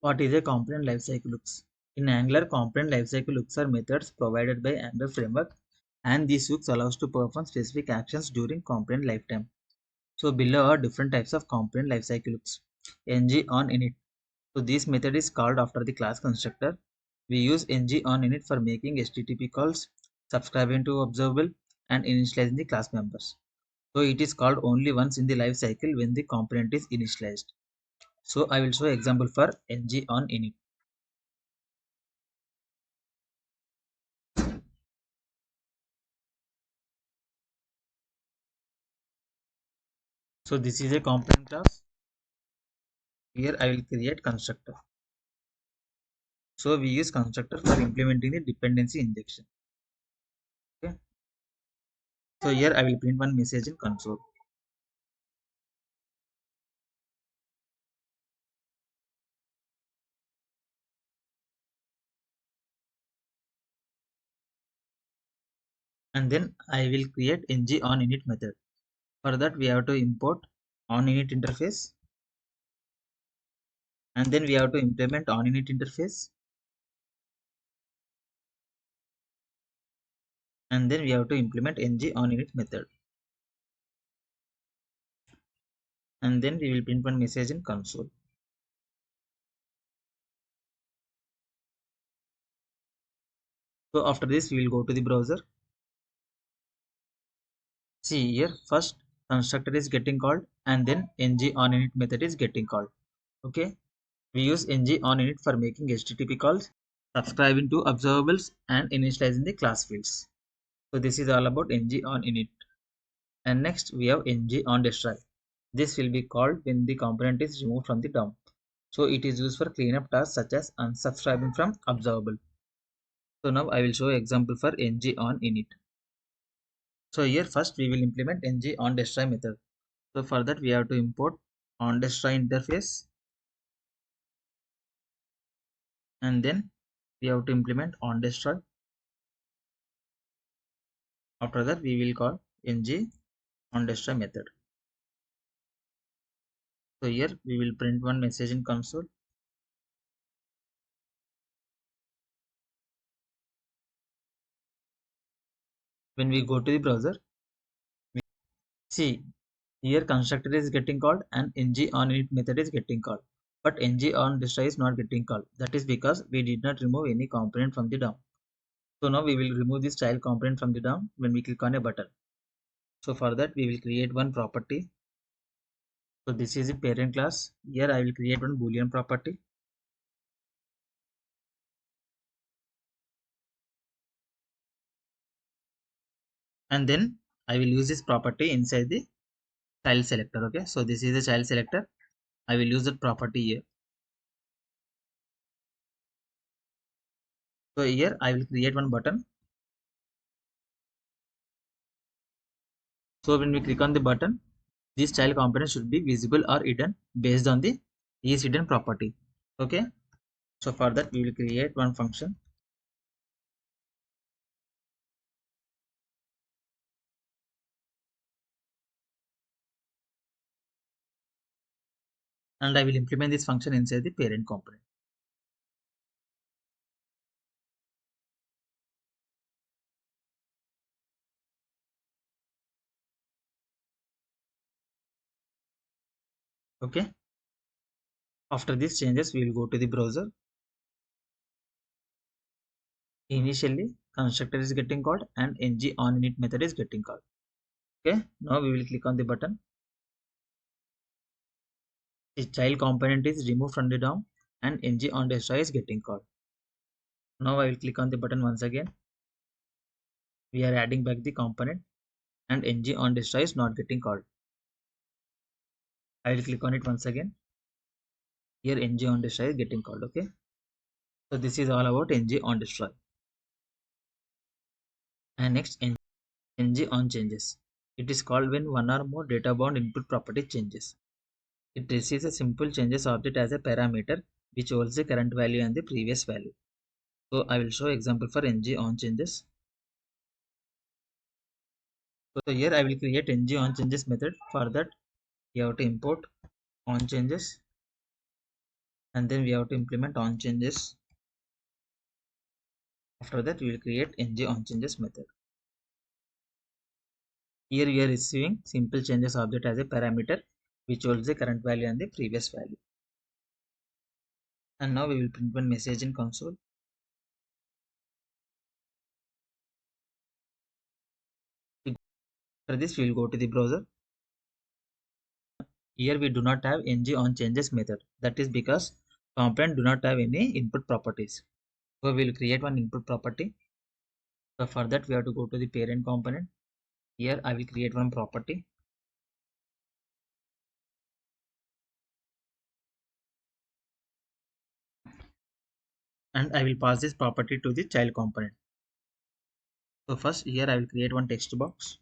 What is a component lifecycle hooks? In Angular, component lifecycle hooks are methods provided by Angular framework, and these hooks allows to perform specific actions during component lifetime. So below are different types of component lifecycle hooks. ng on init. So this method is called after the class constructor. We use ng on init for making HTTP calls, subscribing to observable, and initializing the class members. So it is called only once in the life cycle when the component is initialized. So I will show example for ng on init. So this is a component class. Here I will create constructor. So we use constructor for implementing the dependency injection. Okay. So here I will print one message in console. And then I will create ng on init method. For that we have to import on init interface, and then we have to implement on init interface, and then we have to implement ng on init method, and then we will print one message in console. So after this we will go to the browser. See here, first constructor is getting called, and then ng on init method is getting called. Okay, we use ng on init for making HTTP calls, subscribing to observables, and initializing the class fields. So this is all about ng on init. And next we have ng on destroy. This will be called when the component is removed from the DOM. So it is used for cleanup tasks such as unsubscribing from observable. So now I will show example for ng on init. So here first we will implement ng on destroy method. So for that we have to import on destroy interface, and then we have to implement on destroy. After that we will call ng on destroy method. So here we will print one message in console. When we go to the browser, we see here constructor is getting called and ng on init method is getting called, but ng on destroy is not getting called. That is because we did not remove any component from the DOM. So now we will remove this child component from the DOM when we click on a button. So for that we will create one property. So this is a parent class. Here I will create one boolean property. And then I will use this property inside the child selector. Okay, so this is the child selector. I will use that property here. So here I will create one button. So when we click on the button, this child component should be visible or hidden based on the is hidden property. Okay, so for that we will create one function. And I will implement this function inside the parent component. Okay, after these changes we will go to the browser. Initially constructor is getting called and ng on init method is getting called. Okay, now we will click on the button. The child component is removed from the DOM and ng on destroy is getting called. Now I will click on the button once again. We are adding back the component and ng on destroy is not getting called. I will click on it once again. Here ng on destroy is getting called. Okay, so this is all about ng on destroy. And next ng on changes. It is called when one or more data bound input property changes. It receives a simple changes object as a parameter which holds the current value and the previous value. So I will show example for ng on changes. So here I will create ng on changes method. For that you have to import on changes, and then we have to implement on changes. After that we will create ng on changes method. Here we are receiving simple changes object as a parameter which holds the current value and the previous value. And now we will print one message in console. After this we will go to the browser. Here we do not have ng on changes method. That is because component do not have any input properties. So we will create one input property. So for that we have to go to the parent component. Here I will create one property. And I will pass this property to the child component. So first here I will create one text box.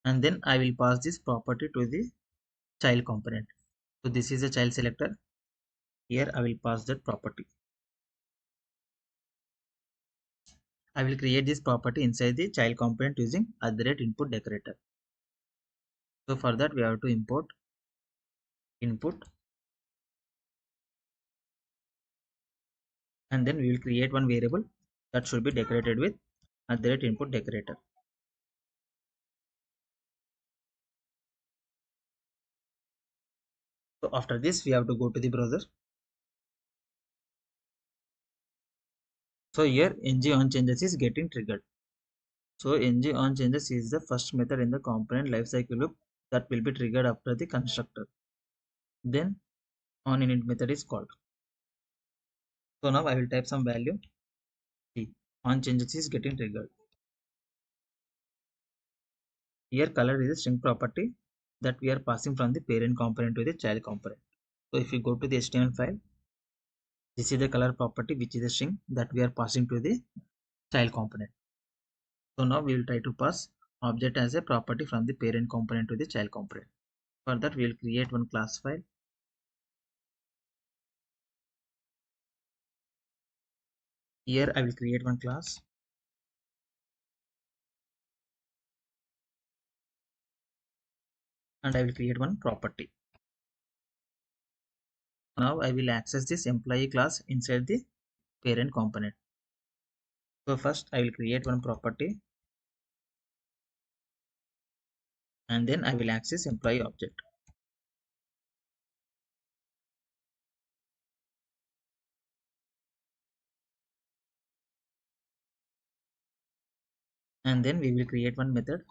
And then I will pass this property to the child component. So this is a child selector. Here I will pass that property. I will create this property inside the child component using @input decorator. So for that we have to import input, and then we will create one variable that should be decorated with @input decorator. So after this we have to go to the browser. So here ng on changes is getting triggered. So ng on changes is the first method in the component lifecycle loop that will be triggered after the constructor. Then on init method is called. So now I will type some value. See, on changes is getting triggered. Here color is a string property that we are passing from the parent component to the child component. So if you go to the HTML file, this is the color property which is a string that we are passing to the child component. So now we will try to pass object as a property from the parent component to the child component. For that we will create one class file. Here I will create one class, and I will create one property. Now I will access this employee class inside the parent component. So first I will create one property, and then I will access employee object. And then we will create one method.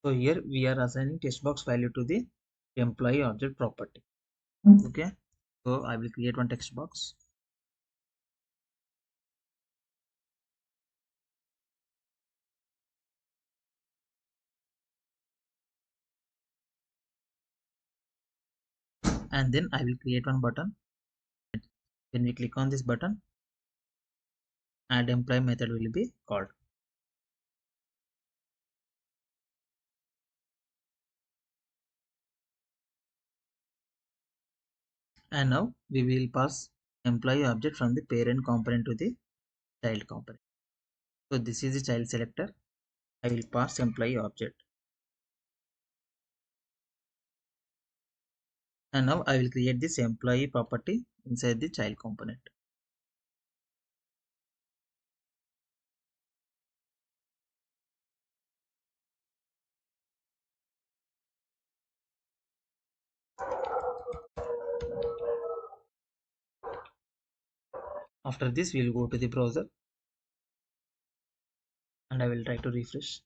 So here we are assigning text box value to the employee object property. Okay, so I will create one text box. And then I will create one button. When we click on this button, add employee method will be called. And now we will pass employee object from the parent component to the child component. So this is the child selector. I will pass employee object. And now I will create this employee property inside the child component. After this we will go to the browser, and I will try to refresh.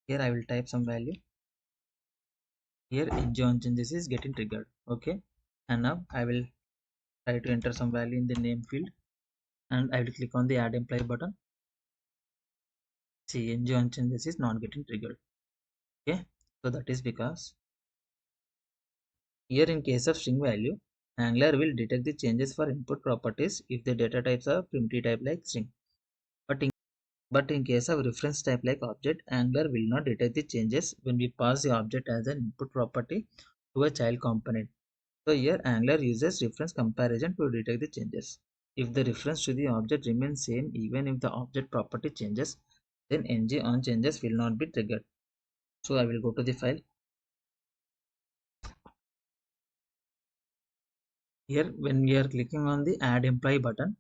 Here I will type some value. Here ng on changes is getting triggered. Okay, and now I will try to enter some value in the name field, and I will click on the add employee button. See, ng on changes is not getting triggered. Okay, so that is because here in case of string value, Angler will detect the changes for input properties if the data types are primitive type like string. But in, but in case of reference type like object, Angler will not detect the changes when we pass the object as an input property to a child component. So here Angler uses reference comparison to detect the changes. If the reference to the object remains same even if the object property changes, then ng on changes will not be triggered. So I will go to the file. Here when we are clicking on the add employee button,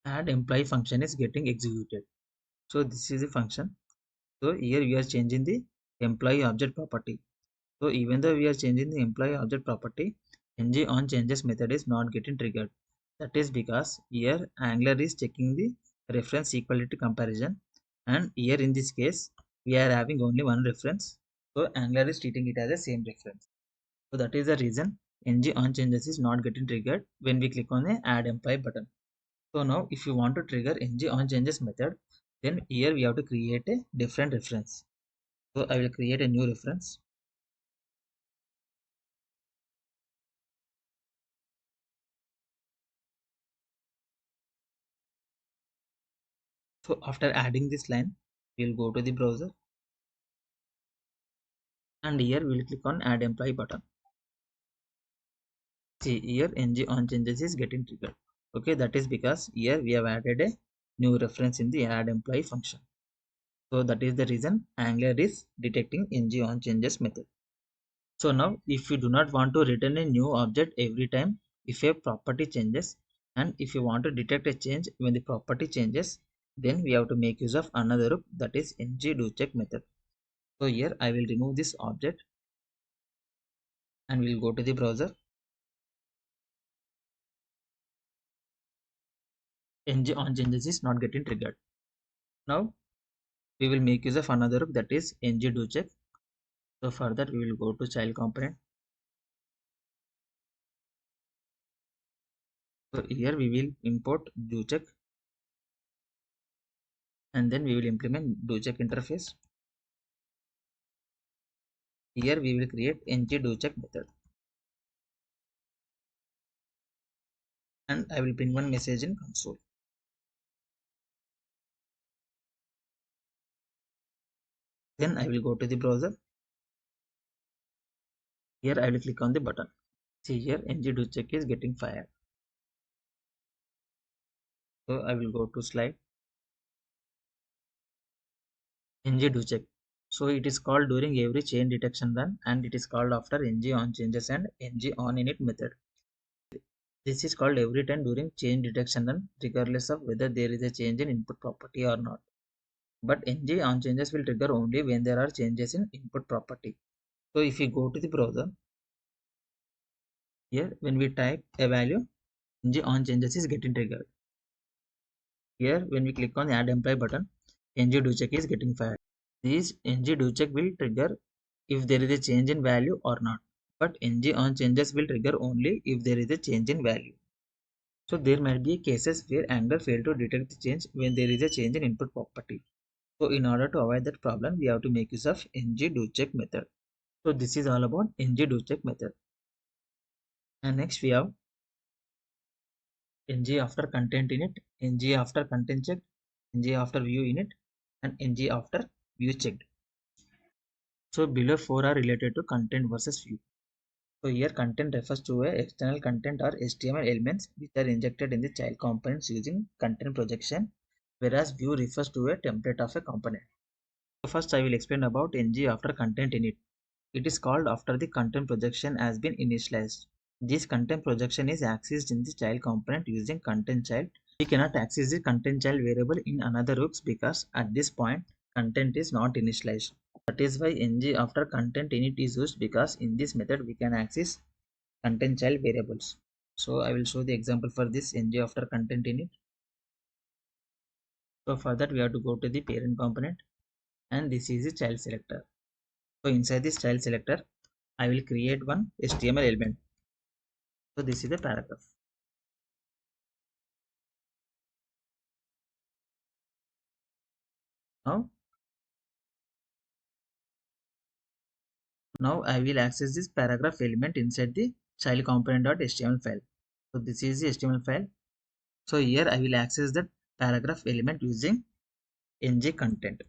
add employee function is getting executed. So this is the function. So here we are changing the employee object property. So even though we are changing the employee object property, ng on changes method is not getting triggered. That is because here Angler is checking the reference equality comparison, and here in this case we are having only one reference. So Angler is treating it as the same reference. So that is the reason ng on changes is not getting triggered when we click on the add employee button. So now if you want to trigger ng on changes method, then here we have to create a different reference. So I will create a new reference. So after adding this line, we'll go to the browser, and here we'll click on add employee button. See here ng on changes is getting triggered. Okay, that is because here we have added a new reference in the add employee function. So that is the reason Angler is detecting ng on changes method. So now if you do not want to return a new object every time if a property changes, and if you want to detect a change when the property changes, then we have to make use of another loop, that is ng do check method. So here I will remove this object and we'll go to the browser. Ng on changes is not getting triggered. Now we will make use of another loop, that is ng do check. So for that we will go to child component. So here we will import do check, and then we will implement do check interface. Here we will create ng do check method, and I will print one message in console. Then I will go to the browser. Here I will click on the button. See here ng do check is getting fired. So I will go to slide ng do check. So it is called during every chain detection run, and it is called after ng on changes and ng on init method. This is called every time during change detection run, regardless of whether there is a change in input property or not. But ng on changes will trigger only when there are changes in input property. So if you go to the browser, here when we type a value, ng on changes is getting triggered. Here when we click on the add employee button, ng do check is getting fired. This ng do check will trigger if there is a change in value or not. But ng on changes will trigger only if there is a change in value. So there might be cases where Angler failed to detect the change when there is a change in input property. So in order to avoid that problem, we have to make use of ng do check method. So this is all about ng do check method. And next we have ng after content init, ng after content checked, ng after view init, and ng after view checked. So below four are related to content versus view. So here content refers to a external content or HTML elements which are injected in the child components using content projection, whereas view refers to a template of a component. So first I will explain about ng after content init. It is called after the content projection has been initialized. This content projection is accessed in the child component using content child. We cannot access the content child variable in another hooks because at this point content is not initialized. That is why ng after content init is used, because in this method we can access content child variables. So I will show the example for this ng after content init. So for that we have to go to the parent component, and this is the child selector. So inside this child selector I will create one HTML element. So this is the paragraph. Now Now I will access this paragraph element inside the child component.html file. So this is the HTML file. So here I will access that paragraph element using ng content.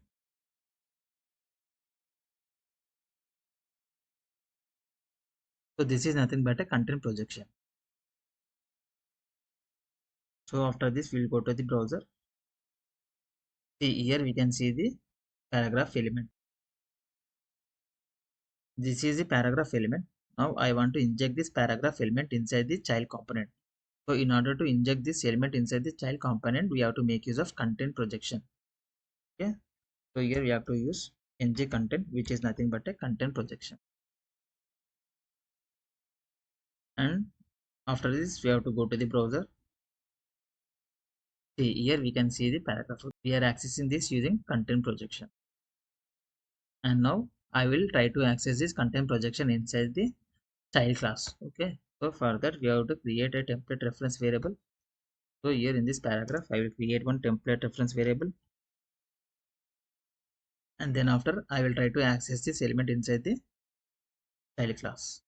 So this is nothing but a content projection. So after this we will go to the browser. See here we can see the paragraph element. This is the paragraph element. Now I want to inject this paragraph element inside the child component. So in order to inject this element inside the child component, we have to make use of content projection. Okay. So here we have to use ng content, which is nothing but a content projection. And after this, we have to go to the browser. See here we can see the paragraph. We are accessing this using content projection. And now I will try to access this content projection inside the child class. Okay. So for that we have to create a template reference variable. So here in this paragraph, I will create one template reference variable. And then after I will try to access this element inside the child class.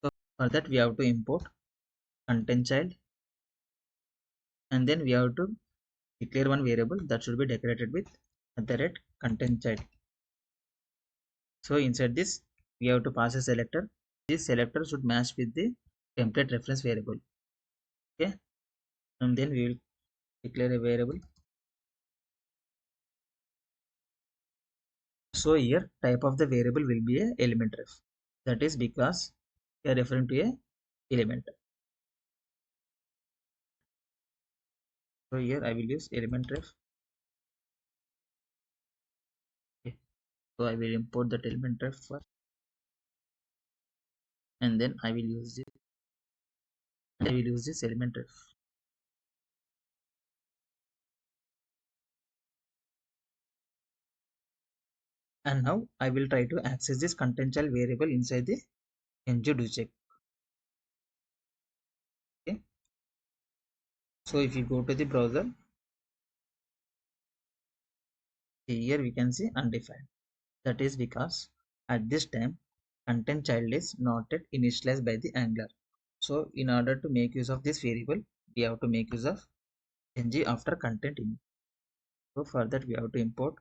So for that we have to import content child, and then we have to declare one variable that should be decorated with @content child. So inside this we have to pass a selector. This selector should match with the template reference variable. Okay, and then we will declare a variable. So here type of the variable will be a element ref. That is because we are referring to a element. So here I will use element ref. Okay. So I will import that element ref first, and then I will use this. I will use this element ref. And now I will try to access this content child variable inside the ng-do-check. Okay. So if you go to the browser, here we can see undefined. That is because at this time content child is not yet initialized by the Angular. So in order to make use of this variable, we have to make use of ng after content init. So for that we have to import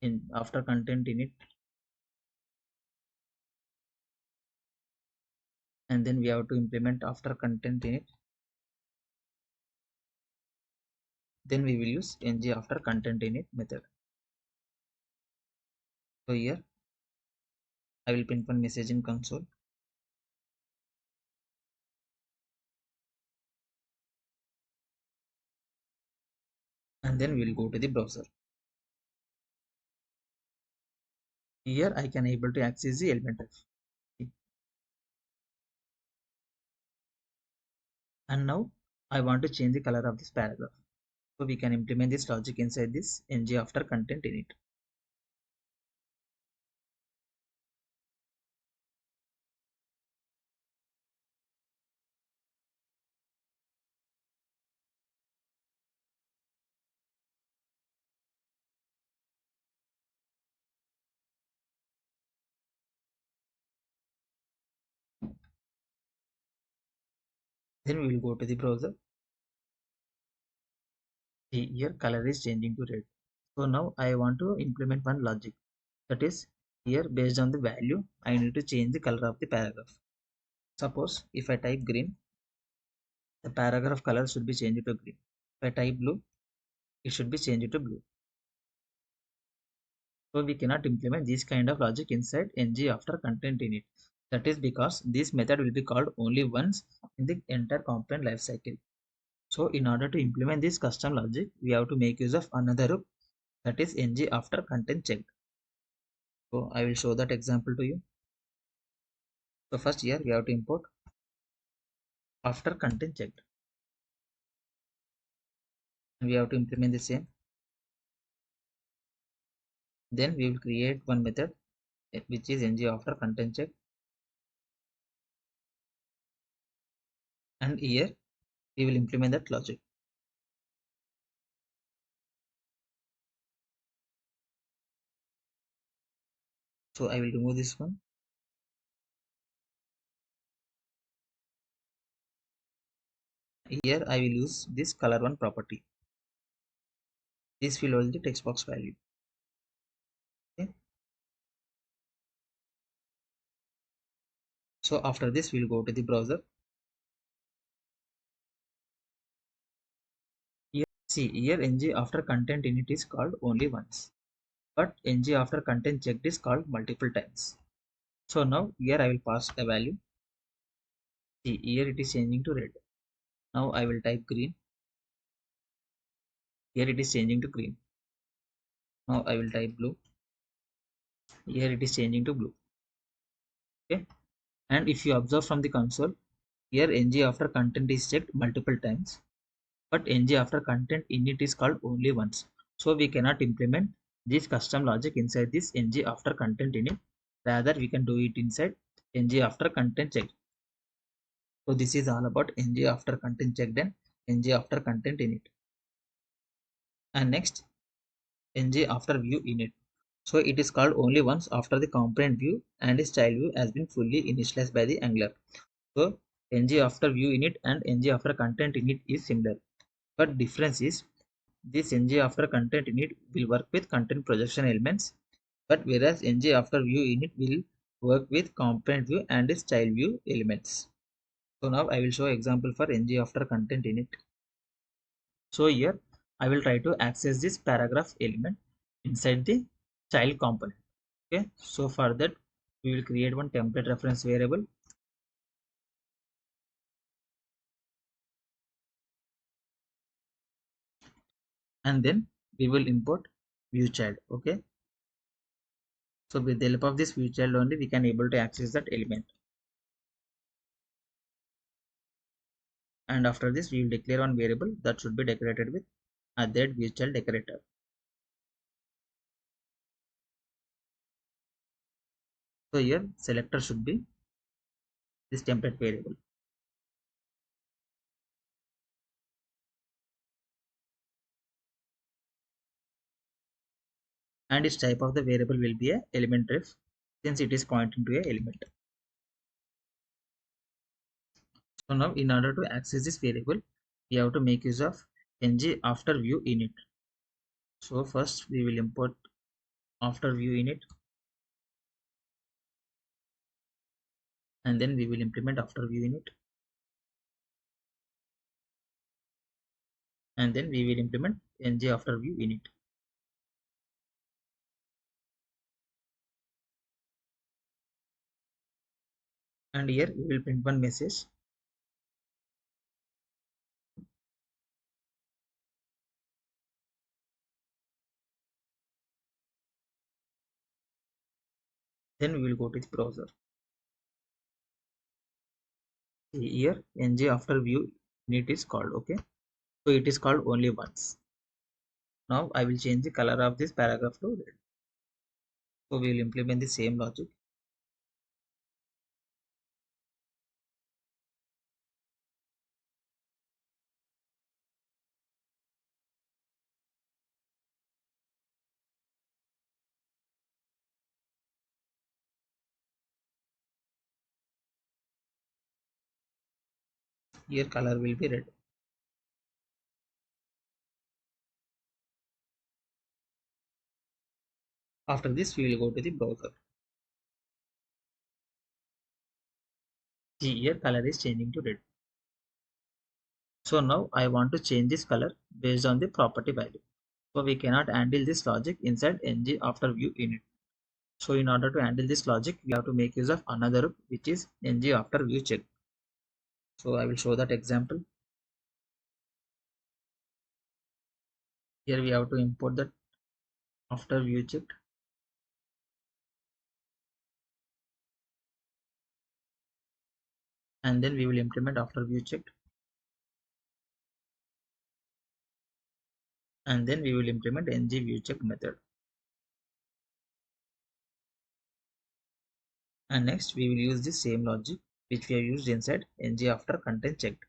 in after content init, and then we have to implement after content init. Then we will use ng after content init method. So here I will print one message in console. And then we will go to the browser. Here I can able to access the element ref. And now I want to change the color of this paragraph. So we can implement this logic inside this ng after content init. Then we will go to the browser. See, here color is changing to red. So now I want to implement one logic. That is, here based on the value, I need to change the color of the paragraph. Suppose if I type green, the paragraph color should be changed to green. If I type blue, it should be changed to blue. So we cannot implement this kind of logic inside ng after content init. That is because this method will be called only once in the entire component lifecycle. So in order to implement this custom logic, we have to make use of another loop, that is ng after content checked. So I will show that example to you. So first here we have to import after content checked. And we have to implement the same. Then we will create one method which is ng after content checked. And here we will implement that logic. So I will remove this one. Here I will use this color one property. This will hold the text box value. Okay. So after this we'll go to the browser. Here, see here ng after content init is called only once, but ng after content checked is called multiple times. So now here I will pass a value. See here it is changing to red. Now I will type green. Here it is changing to green. Now I will type blue. Here it is changing to blue. Okay. And if you observe from the console, here ng after content is checked multiple times, but ng after content init is called only once. So we cannot implement this custom logic inside this ng after content init. Rather we can do it inside ng after content checked. So this is all about ng after content checked and ng after content init. And next ng after view init. So it is called only once after the component view and its child view has been fully initialized by the Angular. So ng after view init and ng after content init is similar, but difference is this ng after content init will work with content projection elements, but whereas ng after view init will work with component view and its child view elements. So now I will show example for ng after content init. So here I will try to access this paragraph element inside the child component. Okay, so for that we will create one template reference variable, and then we will import view child. Okay, so with the help of this view child only we can able to access that element. And after this we will declare one variable that should be decorated with that view child decorator. So here selector should be this template variable, and its type of the variable will be a element ref since it is pointing to a element. So now in order to access this variable we have to make use of ng after view init. So first we will import after view init, and then we will implement after view init, and then we will implement ng after view init. And here we will print one message. Then we will go to the browser. See here ng after view init is called. Okay, so it is called only once. Now I will change the color of this paragraph to red. So we will implement the same logic. Here color will be red. After this we will go to the browser. See here color is changing to red. So now I want to change this color based on the property value. So we cannot handle this logic inside ng after view init. So in order to handle this logic, we have to make use of another loop, which is ng after view check. So I will show that example. Here we have to import that after view check, and then we will implement after view check, and then we will implement ng view check method. And next we will use the same logic which we have used inside ng after content checked.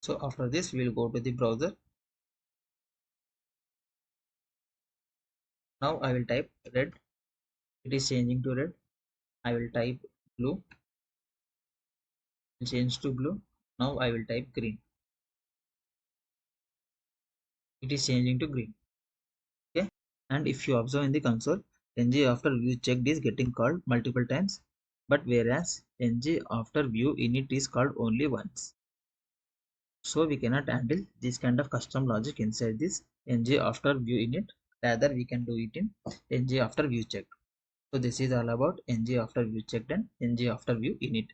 So after this we will go to the browser. Now I will type red. It is changing to red. I will type blue. It change to blue. Now I will type green. It is changing to green. Okay. And if you observe in the console, ng after view checked is getting called multiple times, but whereas ng after view init is called only once. So we cannot handle this kind of custom logic inside this ng after view init. Rather we can do it in ng after view checked. So this is all about ng after view checked and ng after view init.